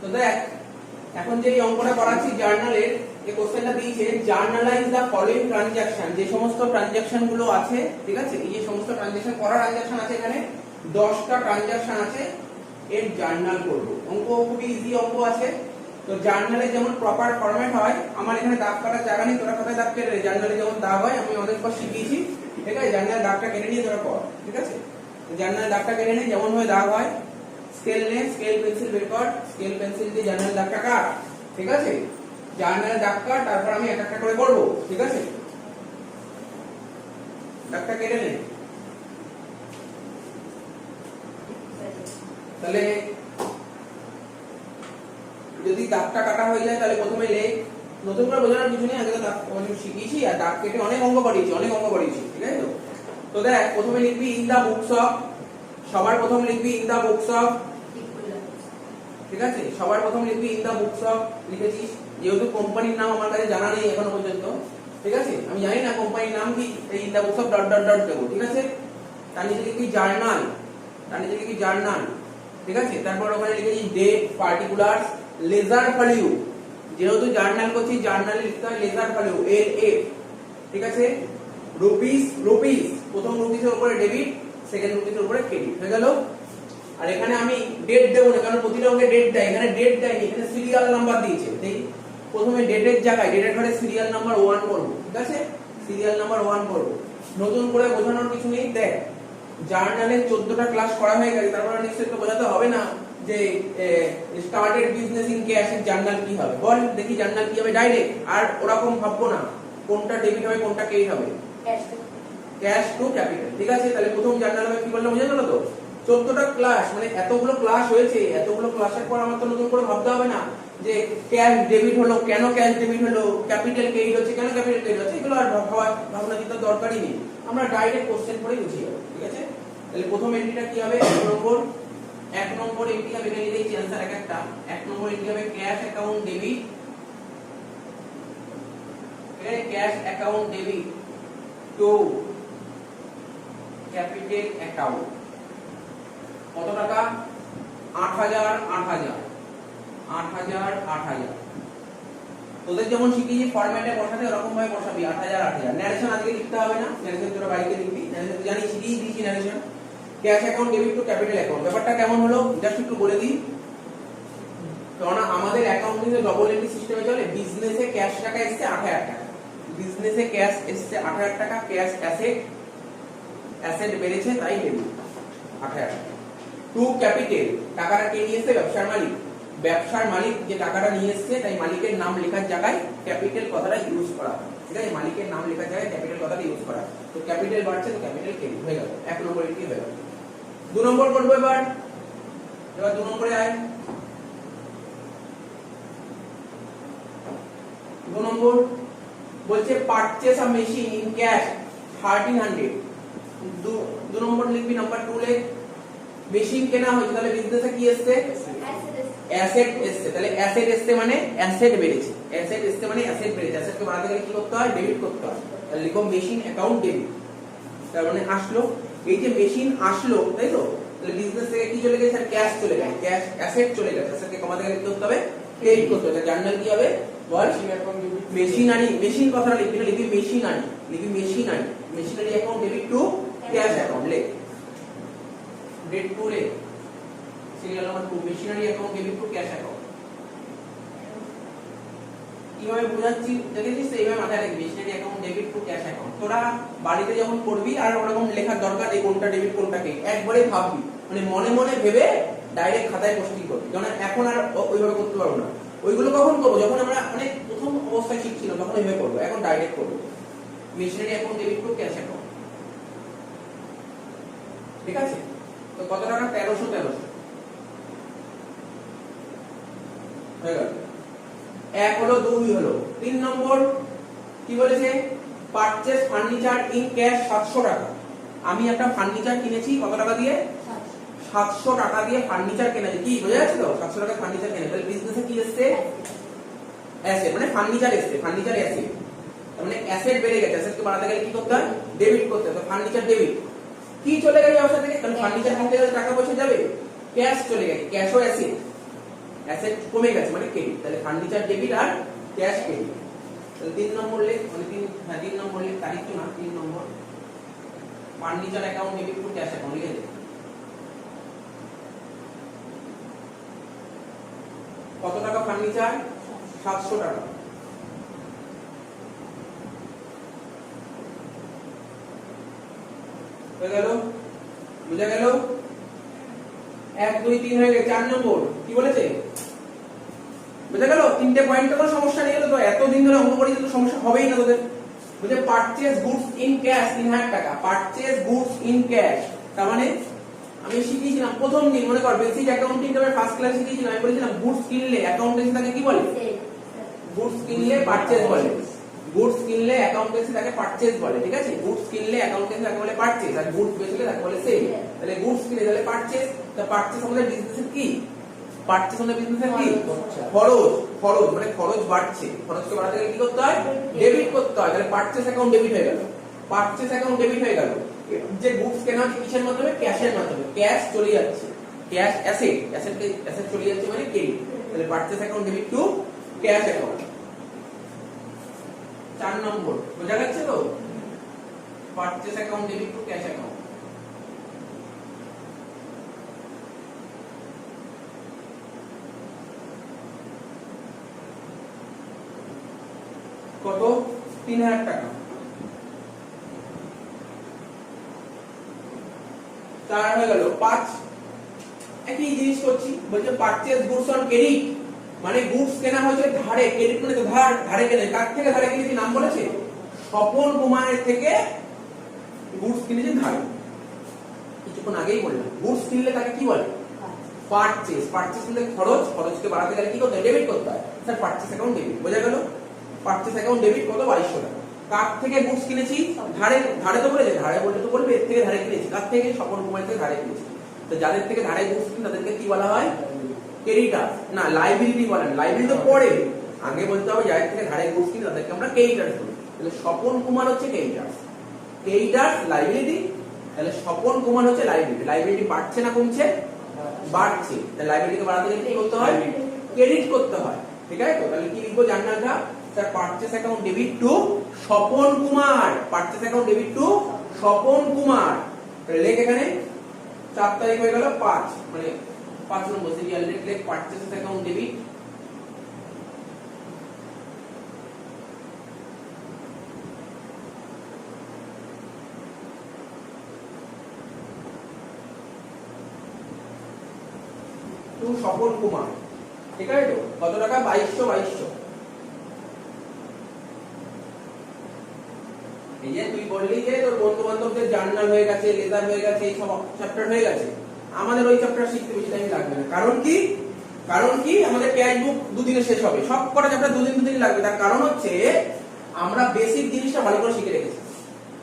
তো দেখ এখন যে অঙ্কটা করাচ্ছি জার্নালের, এই কোশ্চেনটা দিয়েছে জার্নালাইজ দা ফলোইং ট্রানজাকশন, যে সমস্ত ট্রানজাকশন গুলো আছে, ঠিক আছে, এই যে সমস্ত ট্রানজাকশন করা ট্রানজাকশন আছে, এখানে 10টা ট্রানজাকশন আছে, এর জার্নাল করব। অঙ্ক খুবই ইজি অঙ্ক আছে। তো জার্নালে যেমন প্রপার ফরম্যাট হয়, আমার এখানে দাগ কাটার জায়গা নেই, তোরা খাতায় দাগ কেটে নে। জার্নালে যেমন দাগ হয় আমি অনেক পর শিখিয়েছি, ঠিক আছে, জার্নালে দাগটা কেটে নিয়ে তোরা কর, ঠিক আছে। তো জার্নালে দাগটা কেটে নে, যেমন ভাবে দাগ হয়, স্কেল নে, স্কেল পেন্সিল বের কর, স্কেল পেন্সিল দিয়ে জার্নালে দাগটা কাট, ঠিক আছে। জার্নালে দাগ কাট, তারপর আমি এক একটা করে করব, ঠিক আছে। দাগটা কেটে নে। তাহলে যদি দাগটা কাটা হয়ে যায় তাহলে প্রথমে লেখ, নতুন করে বোঝানোর কিছু নেই, আগে তো দাগ শিখিয়েছি আর দাগ কেটে অনেক অঙ্ক করিয়েছি, ঠিক আছে। তো দেখ প্রথমে লিখবি ইন দা বুকস অফ, সবার প্রথম লিখবি ইন দা বুকস অফ, ঠিক আছে, সবার প্রথম লিখবি ইন দা বুকস অফ, লিখেছিস। যেহেতু কোম্পানির নাম আমার কাছে জানা নেই এখনো পর্যন্ত, ঠিক আছে, আমি জানি না কোম্পানির নাম কি, এই in the books of dot dot dot দেবো, ঠিক আছে। তার নিচে লিখবি জার্নাল, তার নিচে লিখবি জার্নাল, ঠিক আছে। তারপর ওখানে লিখেছি ডেট, পার্টিকুলারস, লেজার ভ্যালু, যেহেতু জার্নাল করছি জার্নালে লিখতে হয় লেজার ভ্যালু, এল এফ, ঠিক আছে। রুপিস, রুপিস, প্রথম রুপিসের উপরে ডেবিট, সেকেন্ড রুপিসের উপরে ক্রেডিট, হয়ে গেল। আর এখানে আমি ডেট দেবো না, কারণ প্রতিটা অঙ্কে ডেট দেয়, এখানে ডেট দেয়নি, এখানে সিরিয়াল নাম্বার দিয়েছে। তাই প্রথমে ডেটের জায়গায়, ডেটের ঘরে সিরিয়াল নাম্বার 1 করব, ঠিক আছে, সিরিয়াল নাম্বার 1 করব। নতুন করে বোঝানোর কিছু নেই। দেখ জার্নালে 14টা ক্লাস করা হয়ে গেছে, তারপরে নিশ্চয়ই তো বোঝাতে হবে না যে স্টার্টেড বিজনেস ইন ক্যাশ এর জার্নাল কি হবে। বল দেখি জার্নাল কি হবে ডাইরেক্ট, আর ওরকম ভাববো না কোনটা ডেবিট হবে কোনটা ক্রেডিট হবে, ক্যাশ টু ক্যাপিটাল, ঠিক আছে। তাহলে প্রথম জার্নাল হবে কি বললাম, বুঝে গেল তো। 14টা ক্লাস মানে এতগুলো ক্লাস হয়েছে, এতগুলো ক্লাসের পর আমার তো নতুন করে ভাবতে হবে না যে ক্যাশ ডেবিট হলো কেন, ক্যাশ ডেবিট হলো, ক্যাপিটাল ক্রেডিট হচ্ছে কেন, ক্যাপিটাল ক্রেডিট হচ্ছে, এগুলো আর ভাবনা চিন্তার দরকারই নেই, আমরা ডাইরেক্ট কোশ্চেন পড়ে বুঝিয়ে যাবো, ঠিক আছে। তাহলে প্রথম এন্ট্রিটা কি হবে, 1 নম্বর এন্ট্রি হবে, এখানে লিখেছি অ্যানসার এক একটা। 1 নম্বর এন্ট্রি হবে cash account debit, cash account debit two capital account. কত টাকা, 8000 8000 8000 8000। তোদের যেমন শিখিয়েছি ফরম্যাটে বসাতে ওরকম ভাবে বসাবি, 8000 8000। ন্যারেশন আজকে লিখতে হবে না, ন্যারেশন তোরা বাড়িতে লিখবি, ন্যারেশন জানি শিখিয়ে দিয়েছি narration. Cash account debit two capital account, ব্যাপারটা কেমন হলো জাস্ট একটু বলে দিই। কারণ আমাদের অ্যাকাউন্টিং এ ডবল এন্ট্রি সিস্টেমে চলে। বিজনেসে ক্যাশ টাকা এসেছে 8000 টাকা, বিজনেসে ক্যাশ এসেছে 8000 টাকা, ক্যাশ অ্যাসেট, অ্যাসেট বেড়েছে তাই ডেবিট 8000 টাকা। টু ক্যাপিটাল, টাকাটা কে নিয়ে এসেছে, ব্যবসার মালিক, ব্যবসার মালিক যে টাকাটা নিয়ে এসেছে তাই মালিকের নাম লেখার জায়গায় ক্যাপিটাল কথাটা ইউজ করা, ঠিক আছে, মালিকের নাম লেখার জায়গায় ক্যাপিটাল কথাটা ইউজ করা। তো ক্যাপিটাল বাড়ছে তো ক্যাপিটাল ক্রেডিট হয়ে গেল, 1 নম্বর এন্ট্রি হয়ে গেল। 2 নম্বর করবো এবার 2 নম্বরে আয়। 2 নম্বর বলছে purchase a machine in cash 1300। 2 নম্বর লিখবি, নাম্বার 2 লেখ। মেশিন কেনা হয়েছে, তাহলে বিজনেসে কি এসেছে, অ্যাসেট এসেছে, তাহলে অ্যাসেট এসেছে মানে অ্যাসেট বেড়েছে, অ্যাসেট এসেছে মানে অ্যাসেট বেড়েছে। অ্যাসেটকে বাড়াতে গেলে কি করতে হয়, ডেবিট করতে হয়। তাহলে লিখো মেশিন অ্যাকাউন্ট ডেবিট, তার মানে আসলো, এই যে মেশিন আসলো তাই তো, তাহলে বিজনেস থেকে কি চলে গেছে, ক্যাশ চলে গেছে, ক্যাশ অ্যাসেট চলে গেছে, অ্যাসেটকে কমাতে গেলে কি করতে হবে, ক্রেডিট করতে হবে। জার্নাল কি হবে বল, মেশিনারি, মেশিন কথাটা লিখবি না, লিখবি মেশিনারি, লিখবি machinery, machinery account debit to cash account, লেখ ডেট 2 লেখ, serial number 2, machinery account debit to cash account. কিভাবে বোঝাচ্ছি দেখেছিস, এইভাবে মাথায় রাখবি, machinery account debit to cash account. তোরা বাড়িতে যখন করবি আর ওরকম লেখার দরকার নেই কোনটা ডেবিট কোনটা ক্রেডিট, একবারে ভাববি, মানে মনে মনে ভেবে ডাইরেক্ট খাতায় পোস্টিং করবি। কারণ এখন আর ওইভাবে করতে পারবো না, ওইগুলো কখন করবো, যখন আমরা অনেক প্রথম অবস্থায় শিখছিলাম তখন ওইভাবে করবো, এখন ডাইরেক্ট করবো। Machinery account debit to cash account, ঠিক আছে। তো কত টাকা, 1300 হয়ে গেল। 1 হলো, 2 হলো। 3 নম্বর কি বলেছে, পারচেজ ফার্নিচার ইন ক্যাশ 700 টাকা। আমি একটা ফার্নিচার কিনেছি কত টাকা দিয়ে, 700 টাকা দিয়ে ফার্নিচার কিনেছি। কি বোঝা যাচ্ছে তো, 700 টাকা ফার্নিচার কিনে, তাহলে বিজনেসে কি এসেছে, অ্যাসেট, মানে ফার্নিচার এসেছে, ফার্নিচার অ্যাসেট, তার মানে অ্যাসেট বেড়ে গেছে, অ্যাসেটকে বাড়াতে গেলে কি করতে হয়, ডেবিট করতে হয়। তো ফার্নিচার ডেবিট, কি চলে গেছে ব্যবসা থেকে, কারণ ফার্নিচার কিনতে গেলে টাকা পয়সা যাবে, ক্যাশ চলে গেছে, ক্যাশ ও অ্যাসেট, অ্যাসেট কমে গেছে মানে ক্রেডিট, তাহলে ফার্নিচার ডেবিট আর ক্যাশ ক্রেডিট। তাহলে 3 নম্বর লেখ মানে 3 নম্বর লেখ, তারিখ তো না, 3 নম্বর furniture account debit to cash account লিখে দে। কত টাকা ফার্নিচার? 700 টাকা। হয়ে গেল? বুঝা গেল? 1 2 3 হয়ে গেছে। 4 নম্বর কি বলেছে? বুঝা গেল? তিনটে পয়েন্টে কোনো সমস্যা নেই, তো এতদিন ধরে অঙ্ক করি তো সমস্যা হবেই না তোদের। বুঝে পারচেজ গুডস ইন ক্যাশ 3000 টাকা, পারচেজ গুডস ইন ক্যাশ। তার মানে আমি শিখিয়েছিলাম প্রথম দিন, মনে কর বেসিক অ্যাকাউন্টিং এর ফার্স্ট ক্লাস শিখিয়েছিলাম, আমি বলেছিলাম গুডস কিনলে অ্যাকাউন্টেন্সি তাকে কি বলে? গুডস কিনলে পারচেজ বলে। গুডস কিনলে অ্যাকাউন্টেন্সি তাকে পারচেজ বলে, ঠিক আছে? গুডস কিনলে অ্যাকাউন্টেন্সি তাকে বলে পারচেজ, আর গুডস বেচলে তাকে বলে সেল। তাহলে গুডস কিনলে তাহলে পারচেজ, তা পারচেজ আমাদের বিজনেসের কি? পারচেজ আমাদের বিজনেসের কি? খরচ। খরচ মানে খরচ বাড়ছে, খরচকে বাড়াতে গেলে কি করতে হয়? ডেবিট করতে হয়। তাহলে পারচেজ অ্যাকাউন্ট ডেবিট হয়ে গেল, পারচেজ অ্যাকাউন্ট ডেবিট হয়ে গেল। যে গুডস কেনা হচ্ছে কিসের মাধ্যমে? ক্যাশের মাধ্যমে। ক্যাশ চলে যাচ্ছে, ক্যাশ অ্যাসেট, অ্যাসেট চলে যাচ্ছে মানে ক্রেডিট। তাহলে purchase account debit to cash account. 4 নম্বর বোঝা যাচ্ছে তো? Purchase account debit to cash account. কত? 3000 টাকা। 4 হয়ে গেল। 5 একই জিনিস করছি, বলছে পারচেজ গুডস অন ক্রেডিট, মানে গুডস কেনা হয়েছে ধারে, ক্রেডিট মানে তো ধার, ধারে কেনে। কার থেকে ধারে কিনেছি? নাম বলেছে স্বপন কুমারের থেকে গুডস কিনেছি ধারে। কিছুক্ষণ আগেই বললাম গুডস কিনলে তাকে কি বলে? পারচেজ। পারচেজ মানে খরচ, খরচকে বাড়াতে গেলে কি করতে হয়? ডেবিট করতে হয়। Sir purchase account debit. বোঝা গেল? পারচেজ অ্যাকাউন্ট ডেবিট কত? 2200 টাকা। কার থেকে গুডস কিনেছি? ধারে। ধারে তো বলেছে, ধারে বললে তো বলবে এর থেকে ধারে কিনেছি। কার থেকে? স্বপন কুমার থেকে ধারে কিনেছি। তো যাদের থেকে ধারে গুডস কিনে তাদেরকে কি বলা হয়? ক্রেডিটার। না, লাইবিলিটি বলেন। লাইবিলিটি তো পরে, আগে বলতে হবে যাদের থেকে ধারে গুডস কিনে তাদেরকে আমরা ক্রেডিটার বলি। তাহলে স্বপন কুমার হচ্ছে ক্রেডিটার, ক্রেডিটার লাইবিলিটি। তাহলে স্বপন কুমার হচ্ছে লাইবিলিটি। লাইবিলিটি বাড়ছে না কমছে? বাড়ছে। তাহলে লাইবিলিটিকে বাড়াতে গেলে কি করতে হয়? ক্রেডিট করতে হয়, ঠিক আছে তো? তাহলে কি লিখবো জার্নালটা? Sir purchase account debit to Swapan Kumar, purchase account debit to Swapan Kumar. লেখ এখানে 4 তারিখ হয়ে গেল 5, মানে 5 নম্বর সিরিয়াল লেখ purchase account debit to Swapan Kumar, ঠিক আছে তো? কত টাকা? 2200। এই যে তুই বললি যে তোর বন্ধু বান্ধবদের জার্নাল হয়ে গেছে, লেজার হয়ে গেছে, এই সব চ্যাপ্টার হয়ে গেছে, আমাদের ওই চ্যাপ্টার শিখতে বেশি টাইম লাগবে না। কারণ কি? কারণ কি? আমাদের ক্যাশ বুক 2 দিনে শেষ হবে। সব কটা চ্যাপ্টার 2 দিন লাগবে। তার কারণ হচ্ছে আমরা বেসিক জিনিসটা ভালো করে শিখে রেখেছি,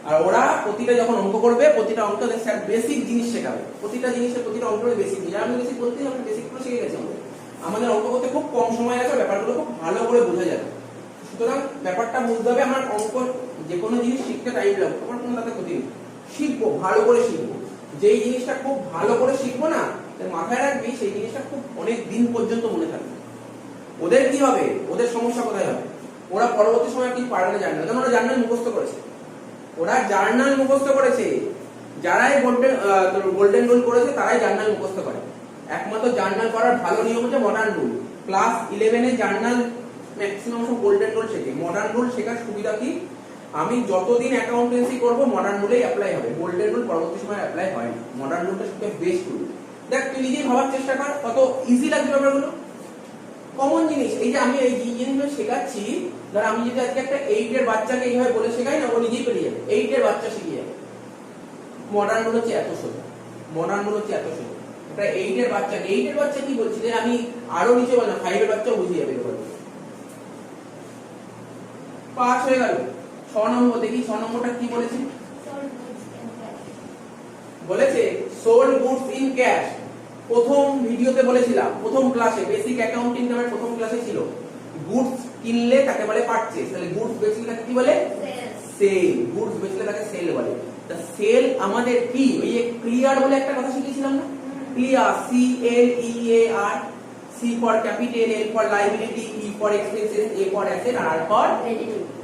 আর ওরা প্রতিটা যখন অঙ্ক করবে, প্রতিটা অঙ্ক স্যার বেসিক জিনিস শেখাবে। প্রতিটা জিনিসের প্রতিটা অঙ্কের বেসিক জিনিস আমি বেসিক বলতেই আমরা বেসিক পুরো শিখে গেছি। আমাদের অঙ্ক করতে খুব কম সময় লাগে, ব্যাপারগুলো খুব ভালো করে বোঝা যাবে। সুতরাং ব্যাপারটা বুঝতে হবে। আমার অঙ্ক যে কোনো জিনিস শিখতে টাইম লাগবে, আমার কোনো তাতে ক্ষতি নেই। শিখবো, ভালো করে শিখবো। যেই জিনিসটা খুব ভালো করে শিখবো না, মাথায় রাখবি সেই জিনিসটা খুব অনেক দিন পর্যন্ত মনে থাকবে। ওদের কি হবে? ওদের সমস্যা কোথায় হবে? ওরা পরবর্তী সময় কি পারবে না জার্নাল, কারণ ওরা জার্নাল মুখস্থ করেছে। ওরা জার্নাল মুখস্থ করেছে। যারাই গোল্ডেন রুল করেছে তারাই জার্নাল মুখস্থ করে। একমাত্র জার্নাল করার ভালো নিয়ম হচ্ছে মডার্ন রুল। ক্লাস 11 এ জার্নাল ম্যাক্সিমাম সব গোল্ডেন রুল শেখে। মডার্ন রুল শেখার সুবিধা কি? আমি যতদিন অ্যাকাউন্টেন্সি করব মডার্ন রুলেই অ্যাপ্লাই হবে, গোল্ডেন রুল পরবর্তী সময় অ্যাপ্লাই হয় না। মডার্ন রুলটা সবথেকে বেস্ট রুল। দেখ তুই নিজেই ভাবার চেষ্টা কর, কত ইজি লাগছে ব্যাপারগুলো, কমন জিনিস। এই যে আমি এই জিনিসগুলো শেখাচ্ছি, ধর আমি যদি আজকে একটা 8 এর বাচ্চাকে এইভাবে বলে শেখাই না, ও নিজেই পেরে যাবে। 8 এর বাচ্চা শিখে যাবে। মডার্ন রুল হচ্ছে এত সোজা, মডার্ন রুল হচ্ছে এত সোজা। এটা 8 এর বাচ্চা, 8 এর বাচ্চা কি বলছি যে আমি আরো নিচে বললাম 5 এর বাচ্চাও বুঝে যাবে। 5 হয়ে গেল। 6 নম্বর দেখি, 6 নম্বরটা কি বলেছে? বলেছে সোল্ড গুডস ইন ক্যাশ। প্রথম ভিডিওতে বলেছিলাম, প্রথম ক্লাসে বেসিক অ্যাকাউন্টিং নামের প্রথম ক্লাসে ছিল, গুডস কিনলে তাকে বলে পারচেজ, তাহলে গুডস বেচলে তাকে কি বলে? সেল। গুডস বেচলে তাকে সেল বলে। তা সেল আমাদের কি? ওই যে ক্লিয়ার বলে একটা কথা শিখেছিলাম না? Clear, CLEAR। C for capital, L for liability, E for expenses, A for asset, আর R for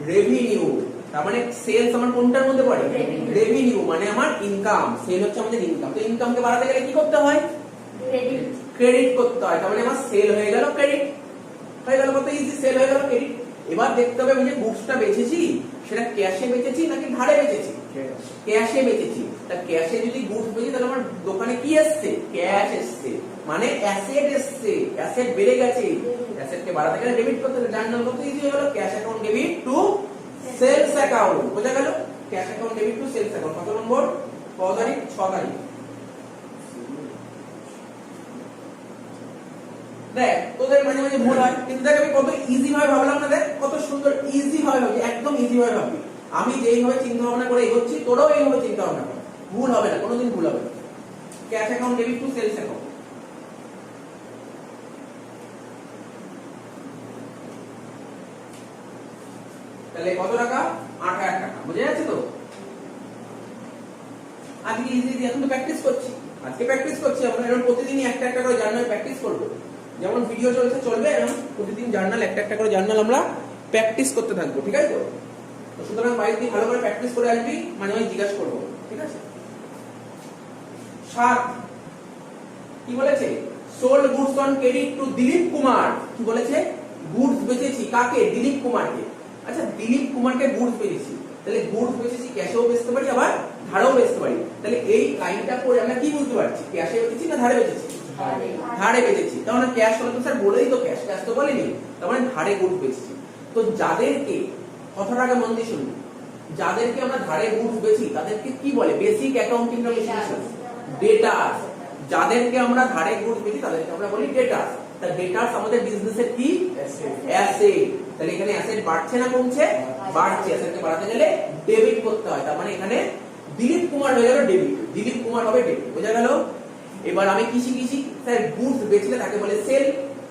revenue। তার মানে সেলস আমার কোনটার মধ্যে পড়ে? রেভিনিউ, মানে আমার ইনকাম। সেল হচ্ছে আমাদের ইনকাম। তো ইনকামকে বাড়াতে গেলে কি করতে হয়? ক্রেডিট করতে হয়। তার মানে আমার সেল হয়ে গেল ক্রেডিট, হয়ে গেল কত ইজি, সেল হয়ে গেল ক্রেডিট। এবার দেখতে হবে আমি যে গুডসটা বেচেছি সেটা ক্যাশে বেচেছি নাকি ধারে বেচেছি? ক্যাশে বেচেছি। তা ক্যাশে যদি গুডস বেচি তাহলে আমার দোকানে কি এসছে? ক্যাশ এসছে, মানে অ্যাসেট এসছে, অ্যাসেট বেড়ে গেছে। অ্যাসেটকে বাড়াতে গেলে ডেবিট করতে হবে, জার্নাল করতে ইজি হয়ে গেল। Cash account debit to sales account, বোঝা গেল? Cash account debit to sales account. কত নম্বর? কত তারিখ? 6 তারিখ। দেখ তোদের মাঝে মাঝে ভুল হয়, কিন্তু দেখ আমি কত ইজি ভাবে ভাবলাম না, দেখ কত সুন্দর ইজি ভাবে ভাবি, একদম ইজি ভাবে ভাবি। আমি যেইভাবে চিন্তা ভাবনা করে এগোচ্ছি তোরাও এইভাবে চিন্তা ভাবনা কর, ভুল হবে না, কোনোদিন ভুল হবে না। Cash account debit to sales account. তাহলে কত টাকা? 8000 টাকা। বুঝে যাচ্ছে তো? আজকে ইজি, এখন তো প্র্যাকটিস করছি, আজকে প্র্যাকটিস করছি আমরা। এরকম প্রতিদিনই একটা একটা করে জার্নাল প্র্যাকটিস করব। যেমন ভিডিও চলছে চলবে, এরকম প্রতিদিন জার্নাল একটা একটা করে জার্নাল আমরা প্র্যাকটিস করতে থাকবো, ঠিক আছে তো? তো সুতরাং বাড়িতে ভালো করে প্র্যাকটিস করে আসবি, মাঝে মাঝে জিজ্ঞাসা করবো, ঠিক আছে? 7 কি বলেছে? Sold goods on credit to Dilip Kumar. কি বলেছে? গুডস বেচেছি কাকে? দিলীপ কুমারকে। আচ্ছা, দিলীপ কুমারকে গুডস বেচেছি, তাহলে গুডস বেচেছি ক্যাশেও বেচতে পারি আবার ধারেও বেচতে পারি। তাহলে এই লাইনটা পড়ে আমরা কি বুঝতে পারছি? ক্যাশে বেচেছি না ধারে বেচেছি? ধারে বেচেছি। তার মানে ক্যাশ হলো তো স্যার বলেই তো ক্যাশ, ক্যাশ তো বলেনি, তার মানে ধারে গুডস বেচেছি। তো যাদেরকে, কথাটাকে মন দিয়ে শুনুন, যাদেরকে আমরা ধারে গুডস বেচি তাদেরকে কি বলে? Basic accounting debtors. যাদেরকে আমরা ধারে গুডস বেচি তাদেরকে আমরা বলি ডেটার্স। তা ডেটার্স আমাদের বিজনেসের কি? অ্যাসেট। তাহলে এখানে অ্যাসেট বাড়ছে না কমছে? বাড়ছে। অ্যাসেটকে বাড়াতে গেলে ডেবিট করতে হয়। তার মানে এখানে দিলীপ কুমার হয়ে গেল ডেবিট, দিলীপ কুমার হবে ডেবিট। বোঝা গেল? এবার আমি কি শিখেছি? স্যার গুডস বেচলে তাকে বলে সেল।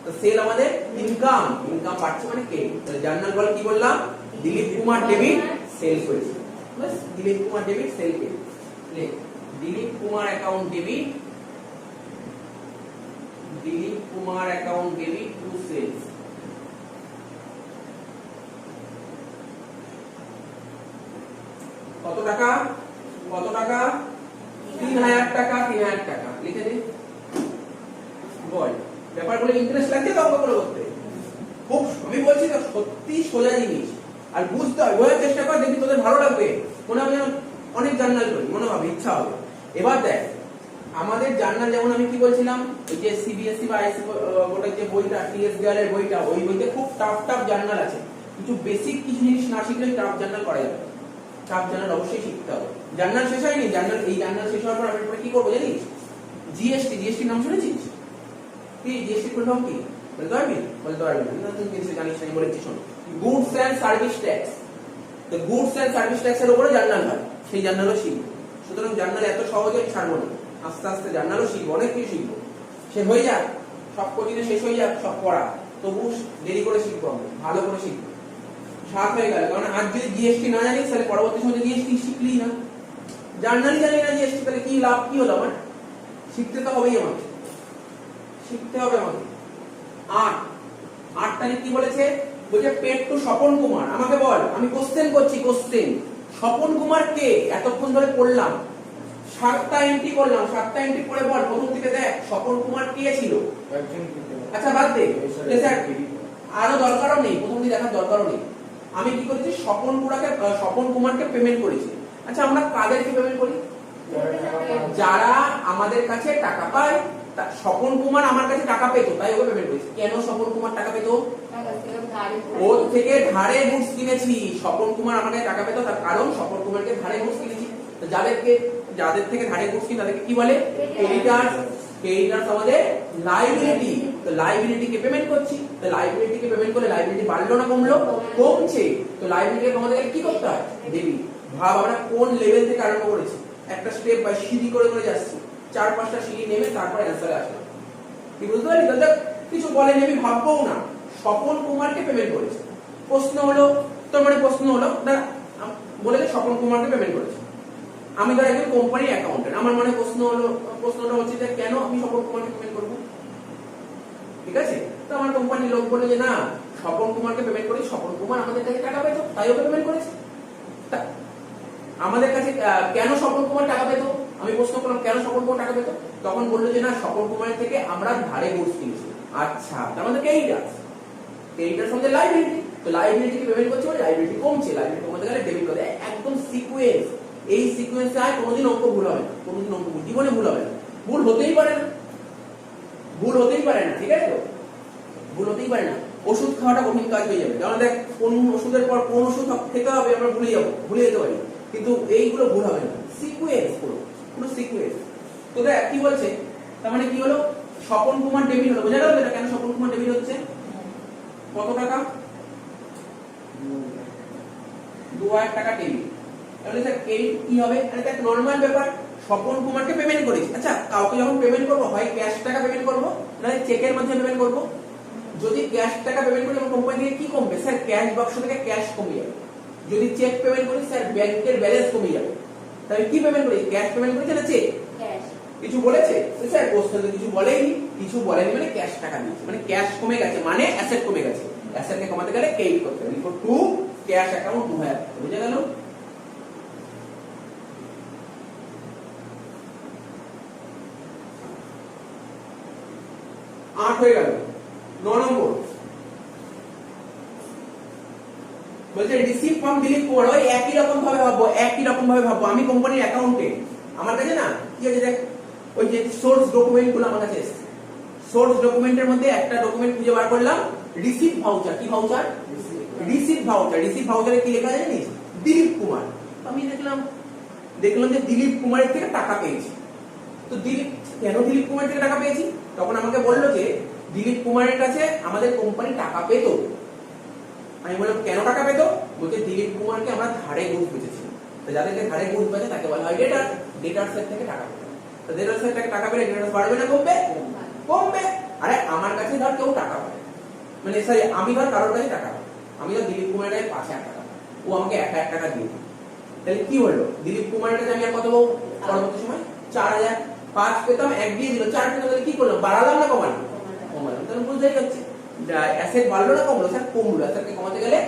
তো সেল আমাদের ইনকাম, ইনকাম বাড়ছে মানে কে? তাহলে জার্নাল বল কি বললাম? দিলীপ কুমার ডেবিট, সেল করেছে। বাস, দিলীপ কুমার ডেবিট, সেল কে Dilip Kumar account debit, Dilip Kumar account debit to sales. কত টাকা? কত টাকা? 3000 টাকা। 3000 টাকা লিখে দে। বল, ব্যাপারগুলো ইন্টারেস্ট লাগছে তো অঙ্কগুলো করতে? খুব, আমি বলছি তো সত্যি সোজা জিনিস, আর বুঝতে হয়, বোঝার চেষ্টা কর, দেখবি তোদের ভালো লাগবে। মনে হবে যেন অনেক জার্নাল করি, মনে হবে, ইচ্ছা হবে। এবার দেখ আমাদের জার্নাল, যেমন আমি কি বলছিলাম, ওই যে সিবিএসসি বা আইসি বোর্ডের যে বইটা, টিএস দেওয়ালের বইটা, ওই বইতে খুব টাফ টাফ জার্নাল আছে। কিছু বেসিক কিছু জিনিস না শিখলে টাফ জার্নাল করা যাবে। টাফ জার্নাল অবশ্যই শিখতে হবে। জার্নাল শেষ হয়নি, জার্নাল, এই জার্নাল শেষ হওয়ার পর আমি কি করবো জানিস? জিএসটি, জিএসটি নাম শুনেছিস? কি জিএসটি ফুল ফর্ম কি বলতে পারবি? বলতে পারবি না, তুই কিছু জানিস না, বলেছি শোন। Goods and service tax. তো গুডস এন্ড সার্ভিস ট্যাক্স এর উপরে জার্নাল হয়, সেই জার্নালও শিখবো। সুতরাং জার্নাল এত সহজে ছাড়বো না, আস্তে আস্তে জার্নালও শিখবো, অনেক কিছু শিখবো। সে হয়ে যাক, সব কোচিনে শেষ হয়ে যাক সব পড়া, তবু দেরি করে শিখবো, আমরা ভালো করে শিখবো। 7 হয়ে গেল, কারণ আজ যদি জিএসটি না জানিস তাহলে পরবর্তী সময় জিএসটি শিখলি না, জার্নালই জানি না জিএসটি, তাহলে কি লাভ, কি হলো আমার? শিখতে তো হবেই, আমাকে শিখতে হবে আমাকে। 8 তারিখ কি বলেছে? বলছে পেড টু স্বপন কুমার। আমাকে বল, আমি কোশ্চেন করছি, কোশ্চেন। স্বপন কুমার কে? এতক্ষণ ধরে পড়লাম, 7টা এন্ট্রি করলাম, 7টা এন্ট্রি পড়ে বল প্রথম থেকে দেখ স্বপন কুমার কে ছিল? আচ্ছা বাদ দে, আরো দরকারও নেই, প্রথম দিকে দেখার দরকারও নেই। আমি কি করেছি? স্বপন কুমারকে পেমেন্ট করেছি। আচ্ছা আমরা কাদেরকে পেমেন্ট করি? যারা আমাদের কাছে টাকা পায়। স্বপন কুমার আমার কাছে টাকা পেতো, তাই ওকে পেমেন্ট করেছি। কেন স্বপন কুমার টাকা পেতো? ওর থেকে ধারে গুডস কিনেছি। স্বপন কুমার আমার কাছে টাকা পেতো, তার কারণ স্বপন কুমারকে ধারে গুডস কিনেছি। তো যাদের থেকে ধারে গুডস কিনে তাদেরকে কি বলে? ক্রেডিটার্স। ক্রেডিটার্স আমাদের লাইবিলিটি। তো লাইবিলিটিকে পেমেন্ট করছি। তো লাইবিলিটিকে পেমেন্ট করলে লাইবিলিটি বাড়লো না কমলো? কমছে। তো লাইবিলিটি আমাদের কি করতে হয়? ডেবিট। ভাব আমরা কোন লেভেল থেকে আরম্ভ করেছি, একটা স্টেপ বাই সিঁড়ি করে করে যাচ্ছি, 4-5টা সিঁড়ি নেমে তারপরে অ্যান্সারে আসলাম। কি বুঝতে পারলি? তাহলে কিছু বলেনি, আমি ভাববও না, স্বপন কুমারকে পেমেন্ট করেছে। প্রশ্ন হলো, তোর মানে প্রশ্ন হলো বলে যে স্বপন কুমারকে পেমেন্ট করেছে। আমি ধর একজন কোম্পানির অ্যাকাউন্টেন্ট, আমার মনে প্রশ্নটা হচ্ছে যে কেন আমি স্বপন কুমারকে পেমেন্ট করবো? ঠিক ঠিক আছে? তো আমার কোম্পানির লোক বলে যে না, স্বপন কুমারকে পেমেন্ট করি, স্বপন কুমার আমাদের কাছে টাকা পেতো, তাই ওকে পেমেন্ট করেছে। আমাদের কাছে কেন স্বপন কুমার টাকা পেতো, আমি প্রশ্ন করলাম কেন স্বপন কুমার টাকা পেতো, তখন বললো যে না, স্বপন কুমারের থেকে আমরা ধারে গুডস কিনেছি। আচ্ছা, তার মানে ক্রেডিটার সঙ্গে লাইবিলিটি, তো লাইবিলিটিকে পেমেন্ট করছে মানে লাইবিলিটি কমছে, লাইবিলিটি কমাতে গেলে ডেবিট করে, একদম সিকোয়েন্স। এই সিকোয়েন্সে আর কোনোদিন অঙ্ক ভুল হবে না, কোনোদিন অঙ্ক জীবনে ভুল হবে না, ভুল হতেই পারে না, ভুল হতেই পারে না, ঠিক আছে তো? ভুল হতেই পারে না। ওষুধ খাওয়াটা কঠিন কাজ হয়ে যাবে, কারণ দেখ কোন ওষুধের পর কোন ওষুধ খেতে হবে আমরা ভুলে যাবো, ভুলে যেতে পারি, কিন্তু এইগুলো ভুল হবে না, সিকোয়েন্স পুরো পুরো সিকোয়েন্স। তো দেখ কি বলছে, তার মানে কি হলো, স্বপন কুমার ডেবিট হলো, বোঝা গেল এটা কেন স্বপন কুমার ডেবিট হচ্ছে? কত টাকা? 2000 টাকা ডেবিট। তাহলে স্যার ক্রেডিট কি হবে? আরে দেখ নরমাল ব্যাপার, স্বপন কুমারকে পেমেন্ট করেছি, আচ্ছা কাউকে যখন পেমেন্ট করবো হয় ক্যাশ টাকা পেমেন্ট করবো, নাহলে চেকের মাধ্যমে পেমেন্ট করবো। যদি ক্যাশ টাকা পেমেন্ট করি আমার কোম্পানি থেকে কি কমবে? স্যার ক্যাশ বাক্স থেকে ক্যাশ কমে যাবে। যদি চেক পেমেন্ট করি স্যার ব্যাংকের ব্যালেন্স কমে যাবে। তাহলে কি পেমেন্ট করি? ক্যাশ পেমেন্ট করি না চেক? ক্যাশ। কিছু বলেছে স্যার? কোশ্চেন তো কিছু বলেনি, কিছু বলেনি মানে ক্যাশ টাকা দিয়েছে, মানে ক্যাশ কমে গেছে মানে অ্যাসেট কমে গেছে, অ্যাসেটকে কমাতে গেলে ক্রেডিট করতে হবে। লিখো টু ক্যাশ অ্যাকাউন্ট 2000, বুঝে গেল? আট হয়ে গেল। 9 নম্বর বলছে রিসিভ ফ্রম দিলীপ কুমার। ওই একই রকম ভাবে ভাববো, একই রকম ভাবে ভাববো। আমি কোম্পানির অ্যাকাউন্টে, আমার কাছে না কি আছে দেখ, ওই যে সোর্স ডকুমেন্ট গুলো আমার কাছে এসেছে, সোর্স ডকুমেন্টের মধ্যে একটা ডকুমেন্ট খুঁজে বার করলাম, রিসিভ ভাউচার। কি ভাউচার? Receive voucher. রিসিভ ভাউচারে কি লেখা আছে জানিস? দিলীপ কুমার। আমি দেখলাম যে দিলীপ কুমারের থেকে টাকা পেয়েছি। তো দিলীপ, কেন দিলীপ কুমারের থেকে টাকা পেয়েছি? তখন আমাকে বললো যে দিলীপ কুমারের কাছে আমাদের কোম্পানি টাকা পেতো। আমি বললাম কেন টাকা পেতো? বলছে দিলীপ কুমারকে আমরা ধারে গুডস বেচেছি, তো যাদেরকে ধারে গুডস বেচে তাকে বলা হয় ডেটার, ডেটার সেট থেকে টাকা পেতো। তো ডেটার সেট থেকে টাকা পেলে ডেটার বাড়বে না কমবে? কমবে। আরে আমার কাছে ধর কেউ টাকা পায়, মানে সরি আমি ধর কারোর কাছে টাকা পাই, আমি ধর দিলীপ কুমারের কাছে 5000 টাকা, ও আমাকে 1000 টাকা দিয়ে দিল, তাহলে কি হলো? দিলীপ কুমারের কাছে আমি আর কত পাবো পরবর্তী সময়? 4000। 5 পেতাম, 1 দিয়ে দিল, 4 পেতাম, তাহলে কি করলাম? বাড়ালাম না কমালাম? কমালাম। তাহলে বুঝতেই যাচ্ছে অ্যাসেট বাড়লো না কমলো? স্যার কমলো। অ্যাসেটকে কমাতে গেলে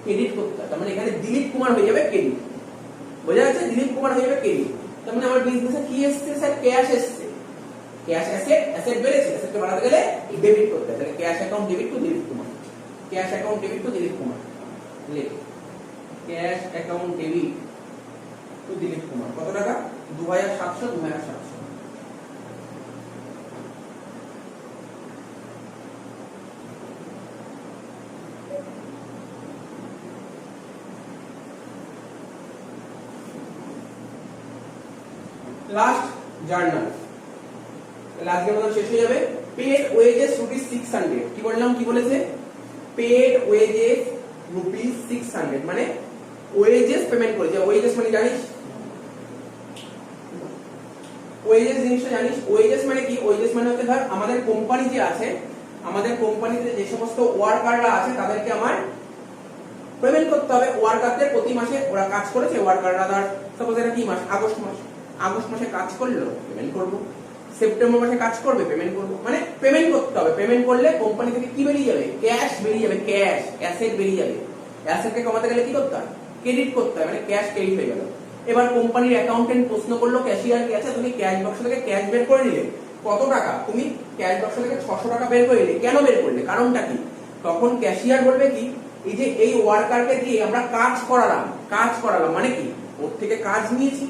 ক্রেডিট করতে হয়, তার মানে এখানে দিলীপ কুমার হয়ে যাবে ক্রেডিট, বোঝা যাচ্ছে? দিলীপ কুমার হয়ে যাবে ক্রেডিট। তার মানে আমার বিজনেসে কি এসছে? স্যার ক্যাশ এসছে, ক্যাশ অ্যাসেট, অ্যাসেট বেড়েছে, অ্যাসেটকে বাড়াতে গেলে ডেবিট করতে হয়, তাহলে cash account debit to Dilip Kumar, cash account debit to Dilip Kumar, লেখ cash account debit to Dilip Kumar. কত টাকা? 2700, 2700। লাস্ট জার্নাল, আজকের মতো শেষ হয়ে যাবে। Paid wages rupees 600। কি বললাম? কি বলেছে? পেড ওয়েজেস রুপিস 600 মানে ওয়েজেস পেমেন্ট করেছে। ওয়েজেস মানে জানিস? ওয়েজেস জিনিসটা জানিস? ওয়েজেস মানে কি? ওয়েজেস মানে হচ্ছে ধর আমাদের কোম্পানি যে আছে, আমাদের কোম্পানিতে যে সমস্ত ওয়ার্কাররা আছে তাদেরকে আমার পেমেন্ট করতে হবে। ওয়ার্কারদের প্রতি মাসে ওরা কাজ করেছে, ওয়ার্কাররা ধর সাপোজ এটা কি মাস? আগস্ট মাস, আগস্ট মাসে কাজ করলো পেমেন্ট করব, সেপ্টেম্বর মাসে কাজ করবে পেমেন্ট করব, মানে পেমেন্ট করতে হবে। পেমেন্ট করলে কোম্পানি থেকে কি বেরিয়ে যাবে? ক্যাশ বেরিয়ে যাবে, ক্যাশ অ্যাসেট বেরিয়ে যাবে। অ্যাসেটকে কমাতে গেলে কি করতে হয়? ক্রেডিট করতে হয়, মানে ক্যাশ ক্রেডিট হয়ে গেল। এবার কোম্পানির অ্যাকাউন্টেন্ট প্রশ্ন করলো ক্যাশিয়ার কি আছে, তুমি ক্যাশ বাক্স থেকে ক্যাশ বের করে নিলে কত টাকা? তুমি ক্যাশ বাক্স থেকে 600 টাকা বের করে নিলে, কেন বের করলে? কারণটা কি? তখন ক্যাশিয়ার বলবে কি, এই যে এই ওয়ার্কারকে দিয়ে আমরা কাজ করালাম, কাজ করালাম মানে কি? ওর থেকে কাজ নিয়েছি,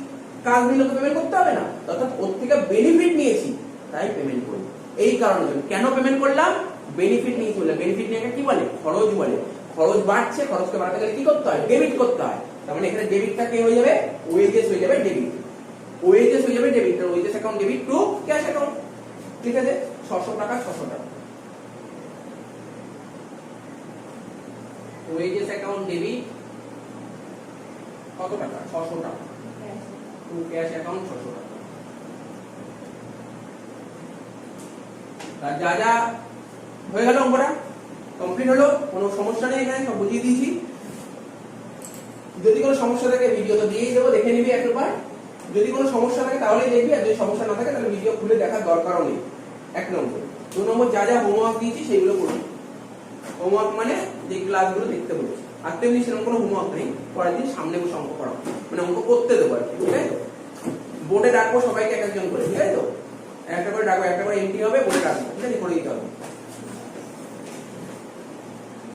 কাজ নিলে তো পেমেন্ট করতে হবে না, অর্থাৎ ওর থেকে বেনিফিট নিয়েছি তাই পেমেন্ট করব। এই কারণে কেন পেমেন্ট করলাম? বেনিফিট নিয়েছি বলে। বেনিফিট নিয়ে কি বলে? খরচ বলে। খরচ বাড়ছে, খরচকে বাড়াতে গেলে কি করতে হয়? ডেবিট করতে হয়। তার মানে এখানে ডেবিটটা কি হয়ে যাবে? ওয়েজেস হয়ে যাবে ডেবিট, ওয়েজেস হয়ে যাবে debit, wages account debit to cash account. ঠিক আছে? 600 টাকা 600 টাকা ওয়েজেস অ্যাকাউন্ট ডেবিট কত টাকা? 600 টাকা টু ক্যাশ অ্যাকাউন্ট 600 টাকা। যা যা হয়ে গেল, অঙ্কটা কমপ্লিট হলো। কোনো সমস্যা নেই, এখানে সব বুঝিয়ে দিয়েছি। যদি কোনো সমস্যা থাকে ভিডিও তো দিয়েই দেবো, দেখে নিবি একবার। যদি কোনো সমস্যা থাকে তাহলেই দেখবি, আর যদি সমস্যা না থাকে তাহলে ভিডিও খুলে দেখার দরকারও নেই। 1 নম্বর। 2 নম্বর যা যা হোমওয়ার্ক দিয়েছি সেগুলো করুন। হোমওয়ার্ক মানে যে ক্লাসগুলো দেখতে বলেছি, আর তেমনি সেরকম কোনো হোমওয়ার্ক নেই, পরের দিন সামনে বসে অঙ্ক করা, মানে অঙ্ক করতে দেবো আর কি, ঠিক আছে? বোর্ডে ডাকবো সবাইকে এক একজন করে, ঠিক আছে তো? একটা করে ডাকবো, একটা করে এন্ট্রি হবে, বোর্ডে ডাকবো, ঠিক আছে? করে দিতে হবে।